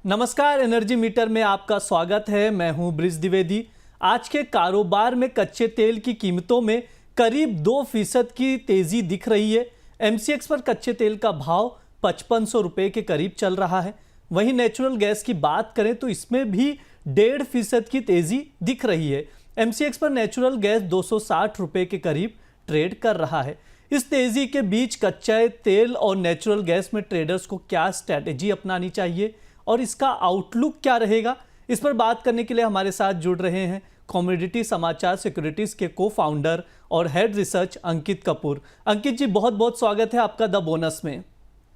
नमस्कार, energy meter में आपका स्वागत है। मैं हूं ब्रिज द्विवेदी। आज के कारोबार में कच्चे तेल की कीमतों में करीब 2% की तेजी दिख रही है। एमसीएक्स पर कच्चे तेल का भाव 5500 रुपये के करीब चल रहा है। वहीं नेचुरल गैस की बात करें तो इसमें भी 1.5% की तेजी दिख रही है। एमसीएक्स पर नेचुरल गैस 260 रुपये के करीब ट्रेड कर रहा है। इस तेजी के बीच कच्चे तेल और नेचुरल गैस में ट्रेडर्स को क्या स्ट्रैटेजी अपनानी चाहिए और इसका आउटलुक क्या रहेगा, इस पर बात करने के लिए हमारे साथ जुड़ रहे हैं कमोडिटी समाचार सिक्योरिटीज के को फाउंडर और हेड रिसर्च अंकित कपूर। अंकित जी, बहुत बहुत स्वागत है आपका द बोनस में।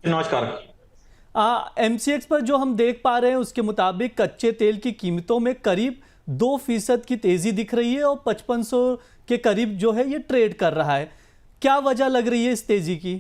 नमस्कार। एमसीएक्स पर जो हम देख पा रहे हैं उसके मुताबिक कच्चे तेल की कीमतों में करीब 2% की तेजी दिख रही है और 5500 के करीब जो है ये ट्रेड कर रहा है। क्या वजह लग रही है इस तेजी की?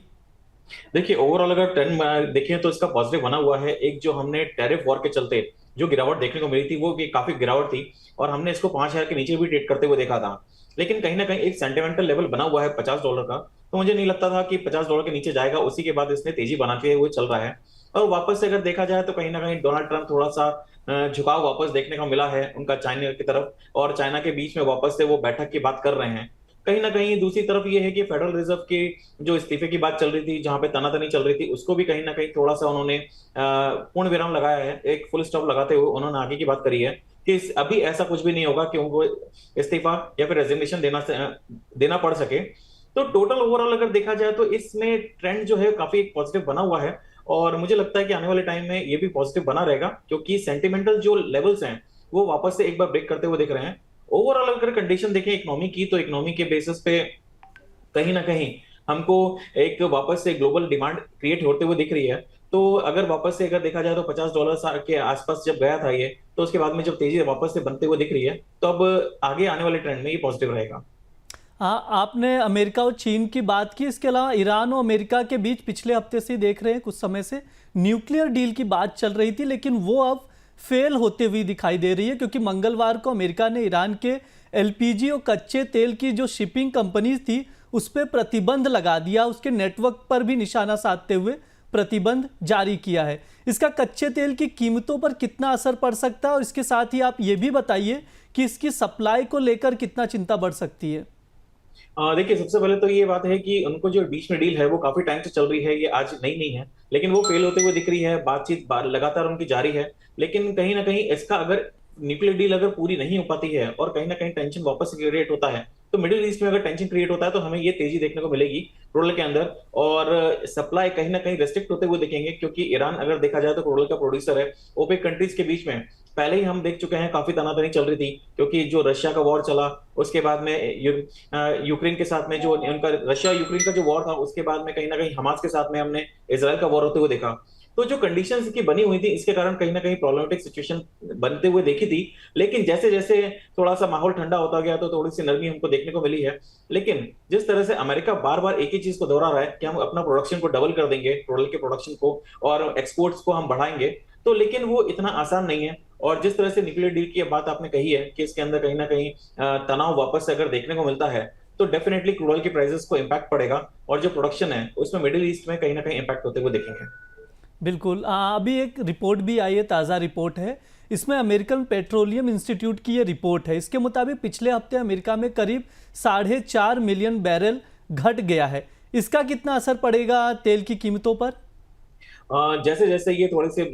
देखिए, ओवरऑल अगर ट्रेंड देखें तो इसका पॉजिटिव बना हुआ है। एक जो हमने टैरिफ वॉर के चलते जो गिरावट देखने को मिली थी वो काफी गिरावट थी और हमने इसको 5000 के नीचे भी ट्रेड करते हुए देखा था। लेकिन कहीं ना कहीं एक सेंटिमेंटल लेवल बना हुआ है $50 का, तो मुझे नहीं लगता था कि $50 के नीचे जाएगा। उसी के बाद इसने तेजी बनाते हुए चल रहा है और वापस से अगर देखा जाए तो कहीं ना कहीं डोनाल्ड ट्रंप थोड़ा सा झुकाव वापस देखने को मिला है उनका चाइना की तरफ, और चाइना के बीच में वापस से वो बैठक की बात कर रहे हैं। कहीं ना कहीं दूसरी तरफ ये है कि फेडरल रिजर्व के जो इस्तीफे की बात चल रही थी, जहां पे तनातनी चल रही थी, उसको भी कहीं ना कहीं थोड़ा सा उन्होंने पूर्ण विराम लगाया है। एक फुल स्टॉप लगाते हुए उन्होंने आगे की बात करी है कि अभी ऐसा कुछ भी नहीं होगा कि उनको इस्तीफा या फिर रेजिग्नेशन देना पड़ सके। तो टोटल ओवरऑल अगर देखा जाए तो इसमें ट्रेंड जो है काफी एक पॉजिटिव बना हुआ है और मुझे लगता है कि आने वाले टाइम में ये भी पॉजिटिव बना रहेगा, क्योंकि सेंटिमेंटल जो लेवल्स हैं वो वापस से एक बार ब्रेक करते हुए दिख रहे हैं। ओवरऑल अगर कंडीशन देखें इकोनॉमी की, तो इकोनॉमी के बेसिस पे कहीं ना कहीं हमको एक वापस से ग्लोबल डिमांड क्रिएट होते हुए दिख रही है। तो अगर वापस से अगर देखा जाए तो $50 के आसपास जब गया था ये, तो उसके बाद में जब तेजी वापस से बनते हुए दिख रही है, तो अब आगे आने वाले ट्रेंड में ये पॉजिटिव रहेगा। हाँ, आपने अमेरिका और चीन की बात की। इसके अलावा ईरान और अमेरिका के बीच पिछले हफ्ते से देख रहे हैं कुछ समय से न्यूक्लियर डील की बात चल रही थी, लेकिन वो अब फेल होते हुए दिखाई दे रही है, क्योंकि मंगलवार को अमेरिका ने ईरान के एलपीजी और कच्चे तेल की जो शिपिंग कंपनीज थी उस पर प्रतिबंध लगा दिया। उसके नेटवर्क पर भी निशाना साधते हुए प्रतिबंध जारी किया है। इसका कच्चे तेल की कीमतों पर कितना असर पड़ सकता है और इसके साथ ही आप ये भी बताइए कि इसकी सप्लाई को लेकर कितना चिंता बढ़ सकती है। देखिए, सबसे पहले तो ये बात है कि उनको जो बीच में डील है वो काफी टाइम से चल रही है, ये आज नई नहीं है, लेकिन वो फेल होते हुए दिख रही है। बातचीत लगातार उनकी जारी है, लेकिन कहीं ना कहीं इसका अगर न्यूक्लियर डील अगर पूरी नहीं हो पाती है और कहीं ना कहीं टेंशन वापस से क्रिएट होता है, तो मिडिल ईस्ट में अगर टेंशन क्रिएट होता है तो हमें ये तेजी देखने को मिलेगी क्रूडल के अंदर, और सप्लाई कहीं ना कहीं रेस्ट्रिक्ट होते हुए दिखेंगे, क्योंकि ईरान अगर देखा जाए तो क्रूडल का प्रोड्यूसर है। ओपेक कंट्रीज के बीच में पहले ही हम देख चुके हैं काफी तनातनी चल रही थी, क्योंकि जो रशिया का वॉर चला उसके बाद में यूक्रेन के साथ में जो उनका रशिया यूक्रेन का जो वॉर था, उसके बाद में कहीं ना कहीं हमास के साथ में हमने इसराइल का वॉर होते हुए देखा। तो जो कंडीशंस की बनी हुई थी इसके कारण कहीं ना कहीं प्रॉब्लमेटिक सिचुएशन बनते हुए देखी थी। लेकिन जैसे जैसे थोड़ा सा माहौल ठंडा होता गया तो थोड़ी सी नरमी हमको देखने को मिली है। लेकिन जिस तरह से अमेरिका बार बार एक ही चीज को दोहरा रहा है कि हम अपना प्रोडक्शन को डबल कर देंगे, क्रूडल के प्रोडक्शन को और एक्सपोर्ट्स को हम बढ़ाएंगे, तो लेकिन वो इतना आसान नहीं है। और जिस तरह से न्यूक्लियर डील की बात आपने कही है कि इसके अंदर कहीं ना कहीं तनाव वापस से अगर देखने को मिलता है, तो डेफिनेटली क्रूड ऑयल के प्राइसेस को इंपैक्ट पड़ेगा और जो प्रोडक्शन है उसमें मिडिल ईस्ट में कहीं ना कहीं इंपैक्ट होते हुए देखेंगे। बिल्कुल। अभी एक रिपोर्ट भी आई है, ताज़ा रिपोर्ट है। इसमें अमेरिकन पेट्रोलियम इंस्टीट्यूट की ये रिपोर्ट है। इसके मुताबिक पिछले हफ्ते अमेरिका में करीब 4.5 मिलियन बैरल घट गया है। इसका कितना असर पड़ेगा तेल की कीमतों पर? जैसे जैसे ये थोड़े से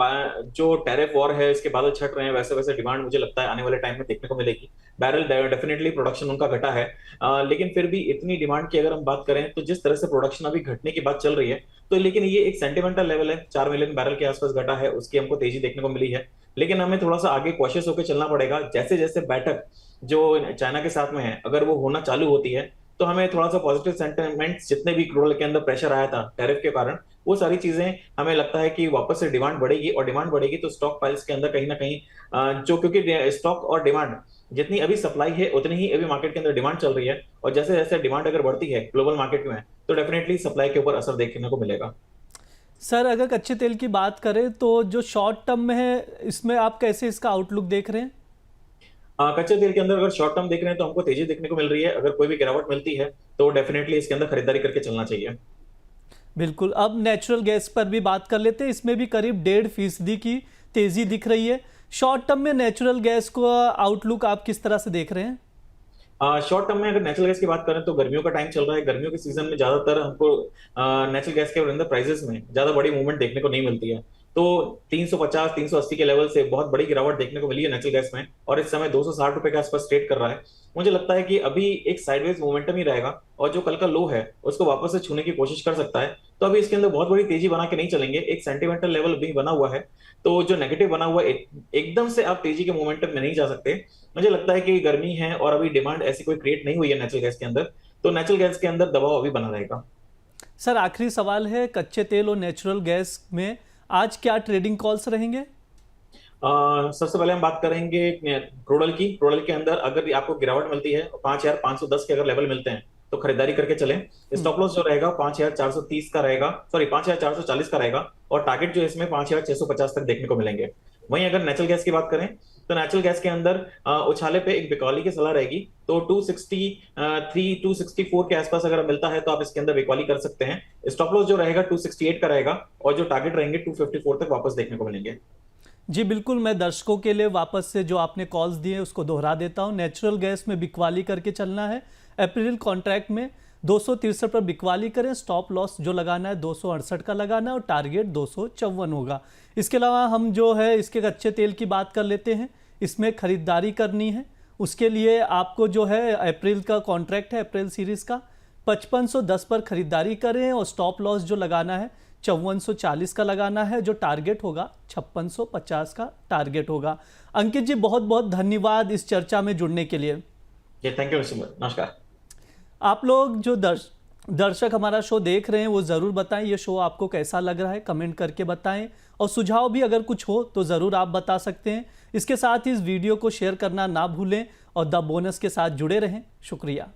जो टैरिफ वॉर है इसके बादल छट रहे हैं, वैसे वैसे डिमांड मुझे लगता है आने वाले टाइम में देखने को मिलेगी। बैरल डेफिनेटली प्रोडक्शन उनका घटा है, लेकिन फिर भी इतनी डिमांड की अगर हम बात करें तो जिस तरह से प्रोडक्शन अभी घटने की बात चल रही है, तो लेकिन ये एक सेंटिमेंटल लेवल है। 4 मिलियन बैरल के आसपास घटा है, उसकी हमको तेजी देखने को मिली है। लेकिन हमें थोड़ा सा आगे कॉशियस होकर चलना पड़ेगा। जैसे जैसे बैठक जो चाइना के साथ में है अगर वो होना चालू होती है, तो हमें थोड़ा सा पॉजिटिव सेंटिमेंट्स, जितने भी क्रूड के अंदर प्रेशर आया था टैरिफ के कारण, वो सारी चीजें हमें लगता है कि वापस से डिमांड बढ़ेगी, और डिमांड बढ़ेगी तो स्टॉक पाइल्स के अंदर कहीं ना कहीं जो, क्योंकि स्टॉक और डिमांड जितनी अभी सप्लाई है उतनी ही अभी मार्केट के अंदर डिमांड चल रही है, और जैसे जैसे डिमांड अगर बढ़ती है ग्लोबल मार्केट में, तो डेफिनेटली सप्लाई के ऊपर असर देखने को मिलेगा। सर, अगर कच्चे तेल की बात करें तो जो शॉर्ट टर्म में है, इसमें आप कैसे इसका आउटलुक देख रहे हैं? कच्चे तेल के अंदर अगर शॉर्ट टर्म देख रहे हैं तो हमको तेजी देखने को मिल रही है। अगर कोई भी गिरावट मिलती है तो डेफिनेटली इसके अंदर खरीदारी करके चलना चाहिए। बिल्कुल। अब नेचुरल गैस पर भी बात कर लेते हैं। इसमें भी करीब 1.5% की तेजी दिख रही है। शॉर्ट टर्म में नेचुरल गैस को आउटलुक आप किस तरह से देख रहे हैं? शॉर्ट टर्म में अगर नेचुरल गैस की बात करें तो गर्मियों का टाइम चल रहा है। गर्मियों के सीजन में ज्यादातर हमको नेचुरल गैस के अंदर प्राइसेस में ज्यादा बड़ी मूवमेंट देखने को नहीं मिलती है। तो 350 380 के लेवल से बहुत बड़ी गिरावट देखने को मिली है नेचुरल गैस में, और इस समय 260 रुपए के आसपास ट्रेड कर रहा है। मुझे लगता है कि अभी एक साइडवेज मोमेंटम ही रहेगा, और जो कल का लो है उसको वापस से छूने की कोशिश कर सकता है। तो अभी इसके अंदर बहुत बड़ी तेजी बना के नहीं चलेंगे, एक सेंटिमेंटल लेवल भी बना हुआ है। तो जो नेगेटिव बना हुआ है, एकदम से आप तेजी के मोमेंटम में नहीं जा सकते। मुझे लगता है कि गर्मी है और अभी डिमांड ऐसी कोई क्रिएट नहीं हुई है नेचुरल गैस के अंदर, तो नेचुरल गैस के अंदर दबाव अभी बना रहेगा। सर आखिरी सवाल है, कच्चे तेल और नेचुरल गैस में आज क्या ट्रेडिंग कॉल्स रहेंगे? सबसे पहले हम बात करेंगे क्रूडल की। क्रूडल के अंदर अगर आपको गिरावट मिलती है 5,510 के अगर लेवल मिलते हैं तो खरीदारी करके चलें। स्टॉप लॉस जो रहेगा 5,430 का रहेगा, सॉरी 5,440 का रहेगा, और टारगेट जो है इसमें 5,650 तक देखने को मिलेंगे। वहीं अगर नेचुरल गैस की बात करें तो नेचुरल गैस के अंदर उछाले पे एक बिकॉली की सलाह रहेगी। तो 263 264 के आसपास अगर मिलता है तो आप इसके अंदर बिकॉली कर सकते हैं। स्टॉप लॉस जो रहेगा 268 का रहेगा, और जो टारगेट रहेंगे 254 तक वापस देखने को मिलेंगे। जी बिल्कुल, मैं दर्शकों के लिए वापस से जो आपने कॉल्स दिए उसको दोहरा देता हूं। नेचुरल गैस में बिकवाली करके चलना है। अप्रैल कॉन्ट्रैक्ट में 263 पर बिकवाली करें। स्टॉप लॉस जो लगाना है 268 का लगाना है, और टारगेट 254 होगा। इसके अलावा हम जो है इसके कच्चे तेल की बात कर लेते हैं। इसमें खरीदारी करनी है, उसके लिए आपको जो है अप्रैल का कॉन्ट्रैक्ट है, अप्रैल सीरीज का 5510 पर खरीदारी करें, और स्टॉप लॉस जो लगाना है 5440 का लगाना है। जो टारगेट होगा 5650 का टारगेट होगा। अंकित जी बहुत बहुत धन्यवाद इस चर्चा में जुड़ने के लिए। थैंक यू मिस्टर, नमस्कार। आप लोग जो दर्शक हमारा शो देख रहे हैं वो ज़रूर बताएं ये शो आपको कैसा लग रहा है, कमेंट करके बताएं, और सुझाव भी अगर कुछ हो तो ज़रूर आप बता सकते हैं। इसके साथ ही इस वीडियो को शेयर करना ना भूलें, और द बोनस के साथ जुड़े रहें। शुक्रिया।